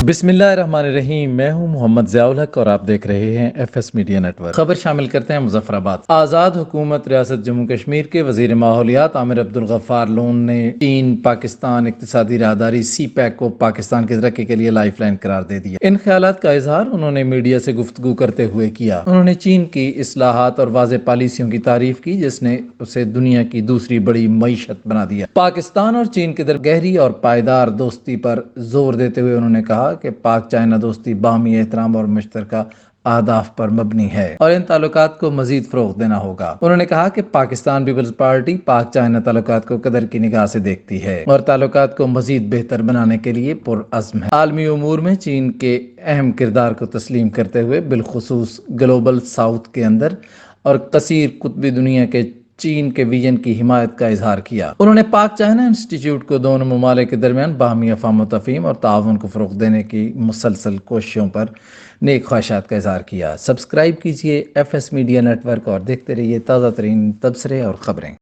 بسم اللہ الرحمن الرحیم۔ میں ہوں محمد ضیاء الحق اور آپ دیکھ رہے ہیں F S media network. خبر شامل کرتے ہیں مظفر آباد۔ آزاد حکومت ریاست جموں کشمیر کے وزیر ماحولیات عامر عبدالغفار لون نے چین پاکستان اقتصادی راہداری سی پیک کو پاکستان کی ترقی کے لیے لائف لائن قرار دے دیا۔ ان خیالات کا اظہار انہوں نے میڈیا سے گفتگو کرتے ہوئے کیا۔ انہوں نے چین کی اصلاحات اور واضح پالیسیوں کی تعریف کی جس نے اسے دنیا کی دوسری بڑی معیشت بنا دیا۔ پاکستان اور چین کے درمیان گہری اور پائیدار دوستی پر زور دیتے ہوئے انہوں نے کہا کہ پاک چائنا دوستی باہمی احترام اور مشترکہ اہداف پر مبنی ہے اور ان تعلقات کو مزید فروغ دینا ہوگا۔ انہوں نے کہا کہ پاکستان پیپلز پارٹی پاک چائنا تعلقات کو قدر کی نگاہ سے دیکھتی ہے اور تعلقات کو مزید بہتر بنانے کے لیے پرعزم ہے۔ عالمی امور میں چین کے اہم کردار کو تسلیم کرتے ہوئے بالخصوص گلوبل ساؤتھ کے اندر اور کثیر قطبی دنیا کے چین کے ویژن کی حمایت کا اظہار کیا۔ انہوں نے پاک چائنا انسٹی ٹیوٹ کو دونوں ممالک کے درمیان باہمی افہام و تفہیم اور تعاون کو فروغ دینے کی مسلسل کوششوں پر نیک خواہشات کا اظہار کیا۔ سبسکرائب کیجئے F S media network اور دیکھتے رہیے تازہ ترین تبصرے اور خبریں۔